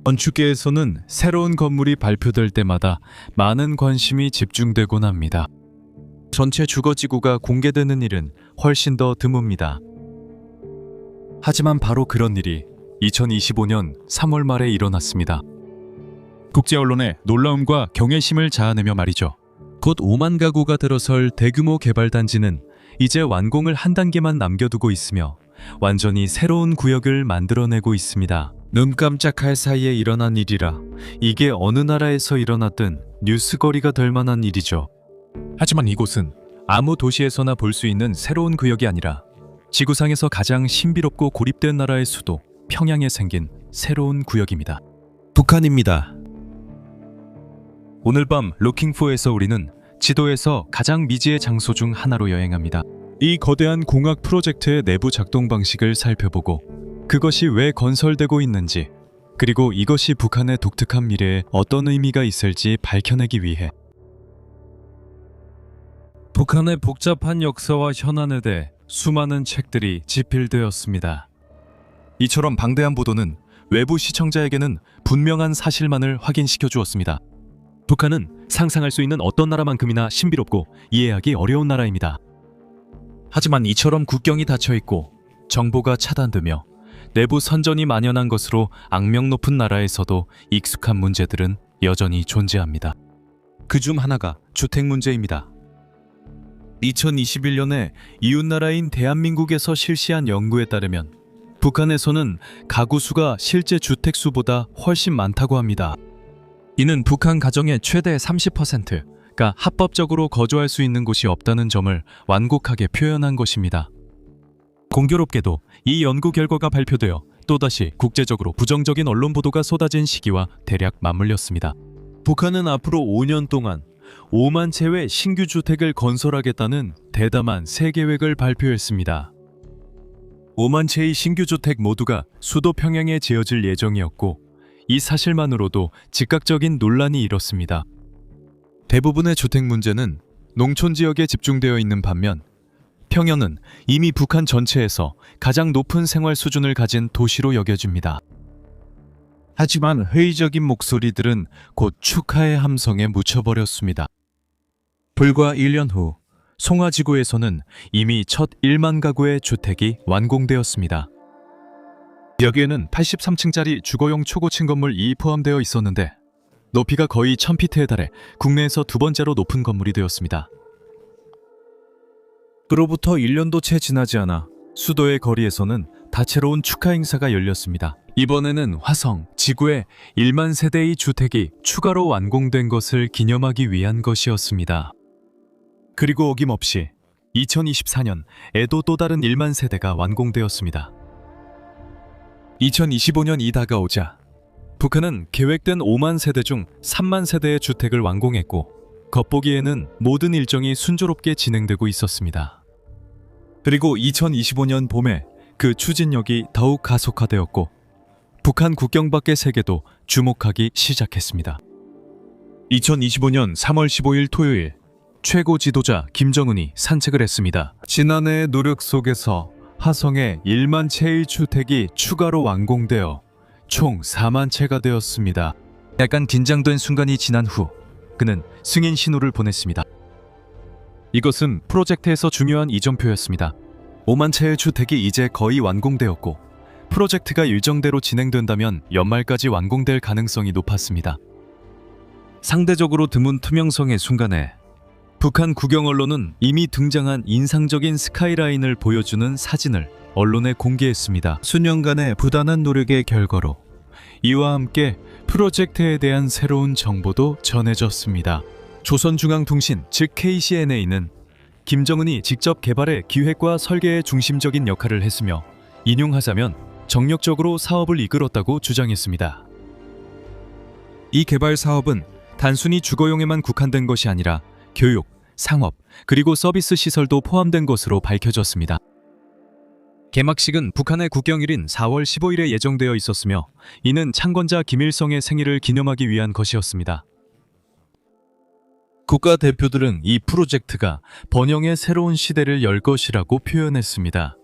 건축계에서는 새로운 건물이 발표될 때마다 많은 관심이 집중되곤 합니다. 전체 주거지구가 공개되는 일은 훨씬 더 드뭅니다. 하지만 바로 그런 일이 2025년 3월 말에 일어났습니다. 국제 언론의 놀라움과 경외심을 자아내며 말이죠. 곧 5만 가구가 들어설 대규모 개발 단지는 이제 완공을 한 단계만 남겨두고 있으며 완전히 새로운 구역을 만들어내고 있습니다. 눈 깜짝할 사이에 일어난 일이라 이게 어느 나라에서 일어났든 뉴스거리가 될 만한 일이죠. 하지만 이곳은 아무 도시에서나 볼 수 있는 새로운 구역이 아니라 지구상에서 가장 신비롭고 고립된 나라의 수도 평양에 생긴 새로운 구역입니다. 북한입니다. 오늘 밤 루킹포에서 우리는 지도에서 가장 미지의 장소 중 하나로 여행합니다. 이 거대한 공학 프로젝트의 내부 작동 방식을 살펴보고 그것이 왜 건설되고 있는지, 그리고 이것이 북한의 독특한 미래에 어떤 의미가 있을지 밝혀내기 위해 북한의 복잡한 역사와 현안에 대해 수많은 책들이 집필되었습니다. 이처럼 방대한 보도는 외부 시청자에게는 분명한 사실만을 확인시켜 주었습니다. 북한은 상상할 수 있는 어떤 나라만큼이나 신비롭고 이해하기 어려운 나라입니다. 하지만 이처럼 국경이 닫혀있고 정보가 차단되며 내부 선전이 만연한 것으로 악명 높은 나라에서도 익숙한 문제들은 여전히 존재합니다. 그중 하나가 주택 문제입니다. 2021년에 이웃나라인 대한민국에서 실시한 연구에 따르면 북한에서는 가구 수가 실제 주택 수보다 훨씬 많다고 합니다. 이는 북한 가정의 최대 30%가 합법적으로 거주할 수 있는 곳이 없다는 점을 완곡하게 표현한 것입니다. 공교롭게도 이 연구 결과가 발표되어 또다시 국제적으로 부정적인 언론 보도가 쏟아진 시기와 대략 맞물렸습니다. 북한은 앞으로 5년 동안 5만 채의 신규 주택을 건설하겠다는 대담한 새 계획을 발표했습니다. 5만 채의 신규 주택 모두가 수도 평양에 지어질 예정이었고 이 사실만으로도 즉각적인 논란이 일었습니다. 대부분의 주택 문제는 농촌 지역에 집중되어 있는 반면 평양은 이미 북한 전체에서 가장 높은 생활 수준을 가진 도시로 여겨집니다. 하지만 회의적인 목소리들은 곧 축하의 함성에 묻혀버렸습니다. 불과 1년 후 송화지구에서는 이미 첫 1만 가구의 주택이 완공되었습니다. 여기에는 83층짜리 주거용 초고층 건물 2이 포함되어 있었는데 높이가 거의 1000피트에 달해 국내에서 두 번째로 높은 건물이 되었습니다. 그로부터 1년도 채 지나지 않아 수도의 거리에서는 다채로운 축하 행사가 열렸습니다. 이번에는 화성, 지구에 1만 세대의 주택이 추가로 완공된 것을 기념하기 위한 것이었습니다. 그리고 어김없이 2024년 에도 또 다른 1만 세대가 완공되었습니다. 2025년이 다가오자 북한은 계획된 5만 세대 중 3만 세대의 주택을 완공했고 겉보기에는 모든 일정이 순조롭게 진행되고 있었습니다. 그리고 2025년 봄에 그 추진력이 더욱 가속화되었고 북한 국경 밖의 세계도 주목하기 시작했습니다. 2025년 3월 15일 토요일 최고 지도자 김정은이 산책을 했습니다. 지난해의 노력 속에서 화성에 1만 채의 주택이 추가로 완공되어 총 4만 채가 되었습니다. 약간 긴장된 순간이 지난 후 그는 승인 신호를 보냈습니다. 이것은 프로젝트에서 중요한 이정표였습니다. 5만 채의 주택이 이제 거의 완공되었고 프로젝트가 일정대로 진행된다면 연말까지 완공될 가능성이 높았습니다. 상대적으로 드문 투명성의 순간에 북한 국영 언론은 이미 등장한 인상적인 스카이라인을 보여주는 사진을 언론에 공개했습니다. 수년간의 부단한 노력의 결과로 이와 함께 프로젝트에 대한 새로운 정보도 전해졌습니다. 조선중앙통신 즉 KCNA는 김정은이 직접 개발의 기획과 설계에 중심적인 역할을 했으며 인용하자면 정력적으로 사업을 이끌었다고 주장했습니다. 이 개발 사업은 단순히 주거용에만 국한된 것이 아니라 교육, 상업, 그리고 서비스 시설도 포함된 것으로 밝혀졌습니다. 개막식은 북한의 국경일인 4월 15일에 예정되어 있었으며 이는 창건자 김일성의 생일을 기념하기 위한 것이었습니다. 국가대표들은 이 프로젝트가 번영의 새로운 시대를 열 것이라고 표현했습니다.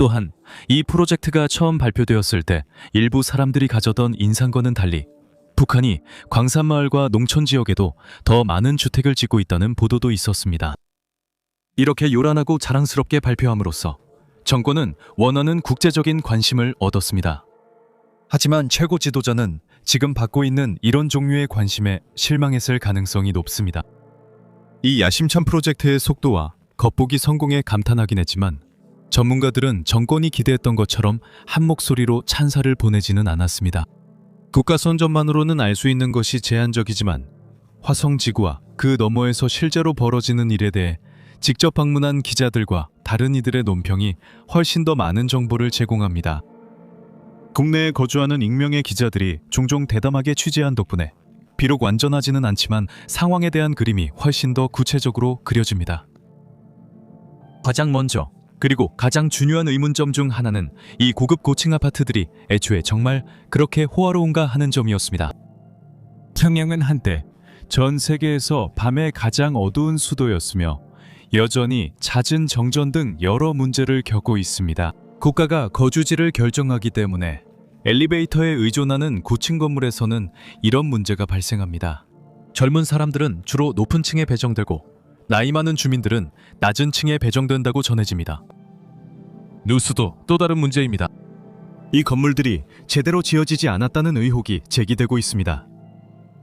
또한 이 프로젝트가 처음 발표되었을 때 일부 사람들이 가져던 인상과는 달리 북한이 광산마을과 농촌 지역에도 더 많은 주택을 짓고 있다는 보도도 있었습니다. 이렇게 요란하고 자랑스럽게 발표함으로써 정권은 원하는 국제적인 관심을 얻었습니다. 하지만 최고 지도자는 지금 받고 있는 이런 종류의 관심에 실망했을 가능성이 높습니다. 이 야심찬 프로젝트의 속도와 겉보기 성공에 감탄하긴 했지만 전문가들은 정권이 기대했던 것처럼 한 목소리로 찬사를 보내지는 않았습니다. 국가 선전만으로는 알 수 있는 것이 제한적이지만 화성지구와 그 너머에서 실제로 벌어지는 일에 대해 직접 방문한 기자들과 다른 이들의 논평이 훨씬 더 많은 정보를 제공합니다. 국내에 거주하는 익명의 기자들이 종종 대담하게 취재한 덕분에 비록 완전하지는 않지만 상황에 대한 그림이 훨씬 더 구체적으로 그려집니다. 가장 먼저 그리고 가장 중요한 의문점 중 하나는 이 고급 고층 아파트들이 애초에 정말 그렇게 호화로운가 하는 점이었습니다. 평양은 한때 전 세계에서 밤에 가장 어두운 수도였으며 여전히 잦은 정전 등 여러 문제를 겪고 있습니다. 국가가 거주지를 결정하기 때문에 엘리베이터에 의존하는 고층 건물에서는 이런 문제가 발생합니다. 젊은 사람들은 주로 높은 층에 배정되고 나이 많은 주민들은 낮은 층에 배정된다고 전해집니다. 누수도 또 다른 문제입니다. 이 건물들이 제대로 지어지지 않았다는 의혹이 제기되고 있습니다.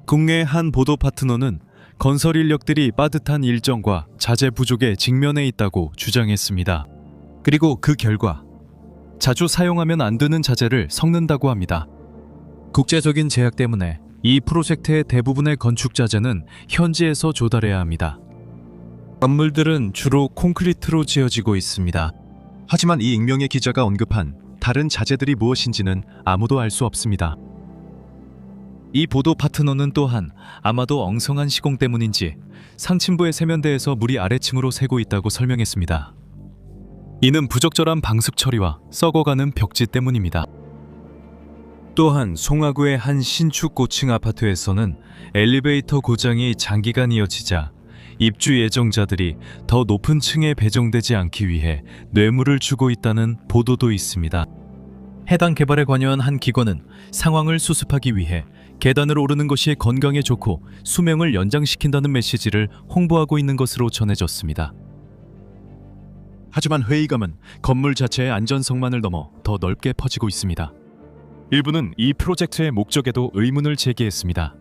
국내 한 보도 파트너는 건설 인력들이 빠듯한 일정과 자재 부족에 직면해 있다고 주장했습니다. 그리고 그 결과 자주 사용하면 안 되는 자재를 섞는다고 합니다. 국제적인 제약 때문에 이 프로젝트의 대부분의 건축 자재는 현지에서 조달해야 합니다. 건물들은 주로 콘크리트로 지어지고 있습니다. 하지만 이 익명의 기자가 언급한 다른 자재들이 무엇인지는 아무도 알 수 없습니다. 이 보도 파트너는 또한 아마도 엉성한 시공 때문인지 상층부의 세면대에서 물이 아래층으로 새고 있다고 설명했습니다. 이는 부적절한 방습 처리와 썩어가는 벽지 때문입니다. 또한 송화구의 한 신축 고층 아파트에서는 엘리베이터 고장이 장기간 이어지자 입주 예정자들이 더 높은 층에 배정되지 않기 위해 뇌물을 주고 있다는 보도도 있습니다. 해당 개발에 관여한 한 기관은 상황을 수습하기 위해 계단을 오르는 것이 건강에 좋고 수명을 연장시킨다는 메시지를 홍보하고 있는 것으로 전해졌습니다. 하지만 회의감은 건물 자체의 안전성만을 넘어 더 넓게 퍼지고 있습니다. 일부는 이 프로젝트의 목적에도 의문을 제기했습니다.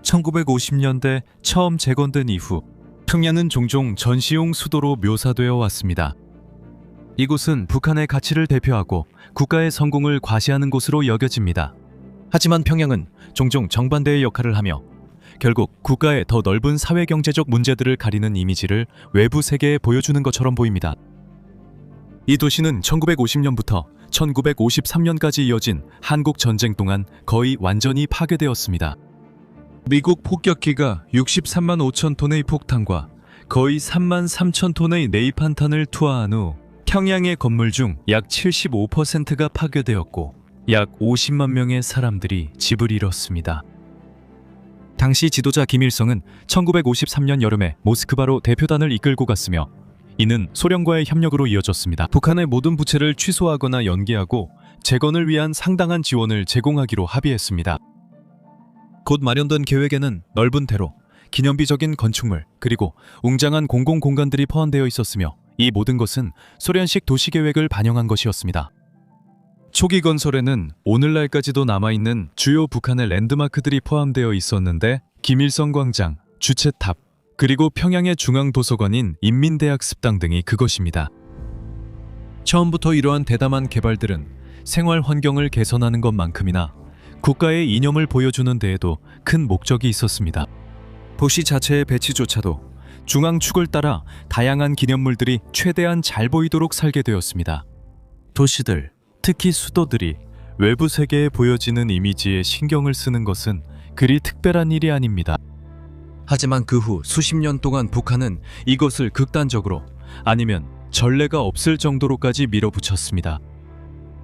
1950년대 처음 재건된 이후 평양은 종종 전시용 수도로 묘사되어 왔습니다. 이곳은 북한의 가치를 대표하고 국가의 성공을 과시하는 곳으로 여겨집니다. 하지만 평양은 종종 정반대의 역할을 하며 결국 국가의 더 넓은 사회경제적 문제들을 가리는 이미지를 외부 세계에 보여주는 것처럼 보입니다. 이 도시는 1950년부터 1953년까지 이어진 한국 전쟁 동안 거의 완전히 파괴되었습니다. 미국 폭격기가 63만 5천 톤의 폭탄과 거의 3만 3천 톤의 네이판탄을 투하한 후 평양의 건물 중 약 75%가 파괴되었고 약 50만 명의 사람들이 집을 잃었습니다. 당시 지도자 김일성은 1953년 여름에 모스크바로 대표단을 이끌고 갔으며 이는 소련과의 협력으로 이어졌습니다. 북한의 모든 부채를 취소하거나 연기하고 재건을 위한 상당한 지원을 제공하기로 합의했습니다. 곧 마련된 계획에는 넓은 대로, 기념비적인 건축물, 그리고 웅장한 공공공간들이 포함되어 있었으며 이 모든 것은 소련식 도시계획을 반영한 것이었습니다. 초기 건설에는 오늘날까지도 남아있는 주요 북한의 랜드마크들이 포함되어 있었는데 김일성 광장, 주체탑, 그리고 평양의 중앙도서관인 인민대학습당 등이 그것입니다. 처음부터 이러한 대담한 개발들은 생활 환경을 개선하는 것만큼이나 국가의 이념을 보여주는 데에도 큰 목적이 있었습니다. 도시 자체의 배치조차도 중앙축을 따라 다양한 기념물들이 최대한 잘 보이도록 설계되었습니다. 도시들, 특히 수도들이 외부 세계에 보여지는 이미지에 신경을 쓰는 것은 그리 특별한 일이 아닙니다. 하지만 그 후 수십 년 동안 북한은 이것을 극단적으로 아니면 전례가 없을 정도로까지 밀어붙였습니다.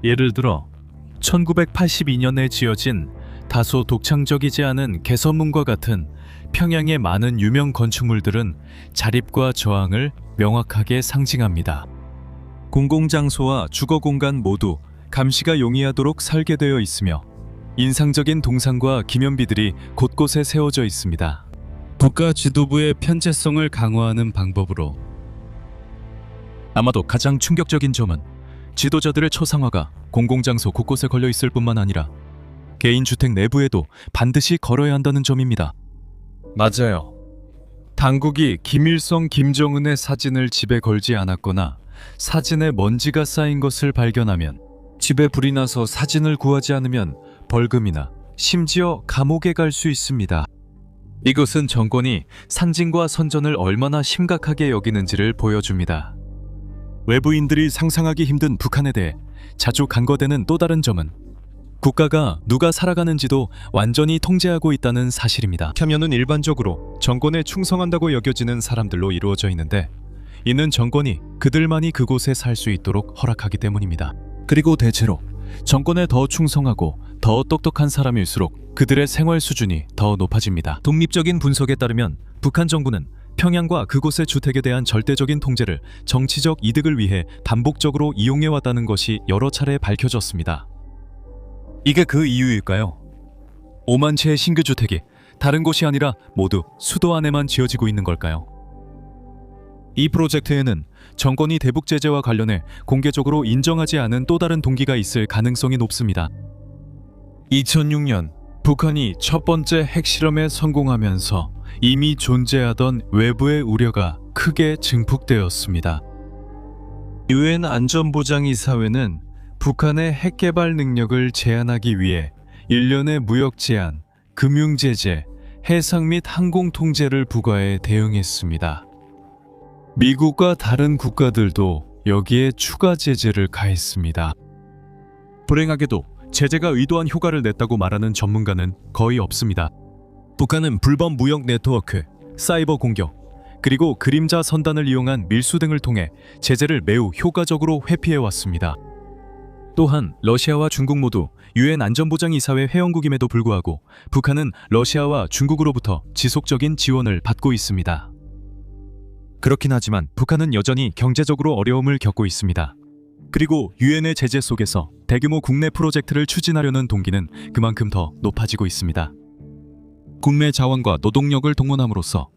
예를 들어 1982년에 지어진 다소 독창적이지 않은 개선문과 같은 평양의 많은 유명 건축물들은 자립과 저항을 명확하게 상징합니다. 공공장소와 주거공간 모두 감시가 용이하도록 설계되어 있으며 인상적인 동상과 기념비들이 곳곳에 세워져 있습니다. 국가 지도부의 편제성을 강화하는 방법으로 아마도 가장 충격적인 점은 지도자들의 초상화가 공공장소 곳곳에 걸려 있을 뿐만 아니라 개인 주택 내부에도 반드시 걸어야 한다는 점입니다. 맞아요. 당국이 김일성, 김정은의 사진을 집에 걸지 않았거나 사진에 먼지가 쌓인 것을 발견하면, 집에 불이 나서 사진을 구하지 않으면 벌금이나 심지어 감옥에 갈 수 있습니다. 이것은 정권이 상징과 선전을 얼마나 심각하게 여기는지를 보여줍니다. 외부인들이 상상하기 힘든 북한에 대해 자주 간과되는 또 다른 점은 국가가 누가 살아가는지도 완전히 통제하고 있다는 사실입니다. 참여는 일반적으로 정권에 충성한다고 여겨지는 사람들로 이루어져 있는데, 이는 정권이 그들만이 그곳에 살 수 있도록 허락하기 때문입니다. 그리고 대체로 정권에 더 충성하고 더 똑똑한 사람일수록 그들의 생활 수준이 더 높아집니다. 독립적인 분석에 따르면 북한 정부는 평양과 그곳의 주택에 대한 절대적인 통제를 정치적 이득을 위해 반복적으로 이용해왔다는 것이 여러 차례 밝혀졌습니다. 이게 그 이유일까요? 5만 채의 신규 주택이 다른 곳이 아니라 모두 수도 안에만 지어지고 있는 걸까요? 이 프로젝트에는 정권이 대북 제재와 관련해 공개적으로 인정하지 않은 또 다른 동기가 있을 가능성이 높습니다. 2006년 북한이 첫 번째 핵실험에 성공하면서 이미 존재하던 외부의 우려가 크게 증폭되었습니다. 유엔 안전보장이사회는 북한의 핵개발 능력을 제한하기 위해 일련의 무역 제한, 금융 제재, 해상 및 항공 통제를 부과해 대응했습니다. 미국과 다른 국가들도 여기에 추가 제재를 가했습니다. 불행하게도 제재가 의도한 효과를 냈다고 말하는 전문가는 거의 없습니다. 북한은 불법 무역 네트워크, 사이버 공격, 그리고 그림자 선단을 이용한 밀수 등을 통해 제재를 매우 효과적으로 회피해왔습니다. 또한 러시아와 중국 모두 유엔 안전보장이사회 회원국임에도 불구하고 북한은 러시아와 중국으로부터 지속적인 지원을 받고 있습니다. 그렇긴 하지만 북한은 여전히 경제적으로 어려움을 겪고 있습니다. 그리고 유엔의 제재 속에서 대규모 국내 프로젝트를 추진하려는 동기는 그만큼 더 높아지고 있습니다. 국내 자원과 노동력을 동원함으로써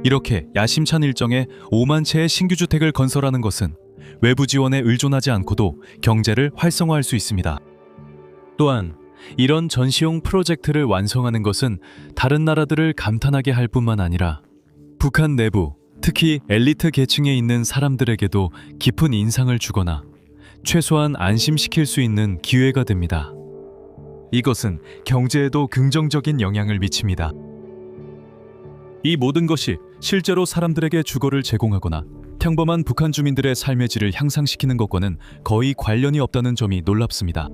이렇게 야심찬 일정에 5만 채의 신규 주택을 건설하는 것은 외부 지원에 의존하지 않고도 경제를 활성화할 수 있습니다. 또한 이런 전시용 프로젝트를 완성하는 것은 다른 나라들을 감탄하게 할 뿐만 아니라 북한 내부, 특히 엘리트 계층에 있는 사람들에게도 깊은 인상을 주거나 최소한 안심시킬 수 있는 기회가 됩니다. 이것은 경제에도 긍정적인 영향을 미칩니다. 이 모든 것이 실제로 사람들에게 주거를 제공하거나 평범한 북한 주민들의 삶의 질을 향상시키는 것과는 거의 관련이 없다는 점이 놀랍습니다.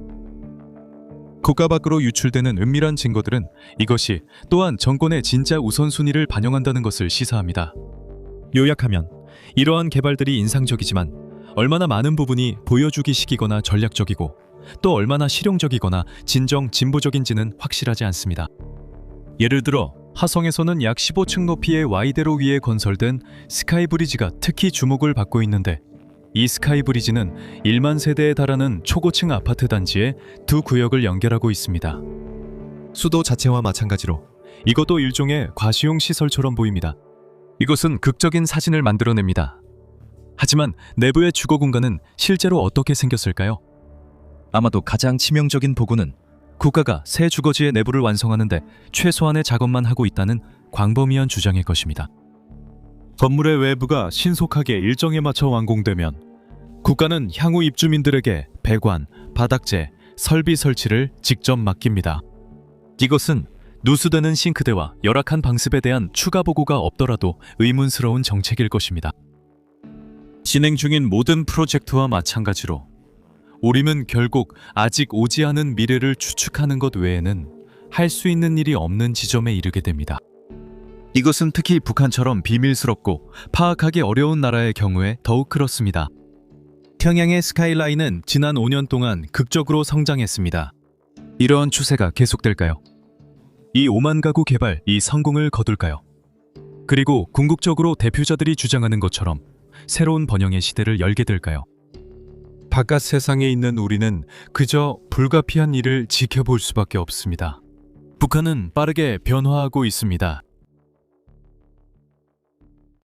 국가 밖으로 유출되는 은밀한 증거들은 이것이 또한 정권의 진짜 우선순위를 반영한다는 것을 시사합니다. 요약하면 이러한 개발들이 인상적이지만 얼마나 많은 부분이 보여주기식이거나 전략적이고 또 얼마나 실용적이거나 진정 진보적인지는 확실하지 않습니다. 예를 들어 화성에서는 약 15층 높이의 Y대로 위에 건설된 스카이브리지가 특히 주목을 받고 있는데, 이 스카이브리지는 1만 세대에 달하는 초고층 아파트 단지의 두 구역을 연결하고 있습니다. 수도 자체와 마찬가지로 이것도 일종의 과시용 시설처럼 보입니다. 이것은 극적인 사진을 만들어냅니다. 하지만 내부의 주거 공간은 실제로 어떻게 생겼을까요? 아마도 가장 치명적인 보고는 국가가 새 주거지의 내부를 완성하는데 최소한의 작업만 하고 있다는 광범위한 주장일 것입니다. 건물의 외부가 신속하게 일정에 맞춰 완공되면 국가는 향후 입주민들에게 배관, 바닥재, 설비 설치를 직접 맡깁니다. 이것은 누수되는 싱크대와 열악한 방습에 대한 추가 보고가 없더라도 의문스러운 정책일 것입니다. 진행 중인 모든 프로젝트와 마찬가지로 우리는 결국 아직 오지 않은 미래를 추측하는 것 외에는 할 수 있는 일이 없는 지점에 이르게 됩니다. 이것은 특히 북한처럼 비밀스럽고 파악하기 어려운 나라의 경우에 더욱 그렇습니다. 평양의 스카이라인은 지난 5년 동안 극적으로 성장했습니다. 이러한 추세가 계속될까요? 이 5만 가구 개발이 성공을 거둘까요? 그리고 궁극적으로 대표자들이 주장하는 것처럼 새로운 번영의 시대를 열게 될까요? 바깥 세상에 있는 우리는 그저 불가피한 일을 지켜볼 수밖에 없습니다. 북한은 빠르게 변화하고 있습니다.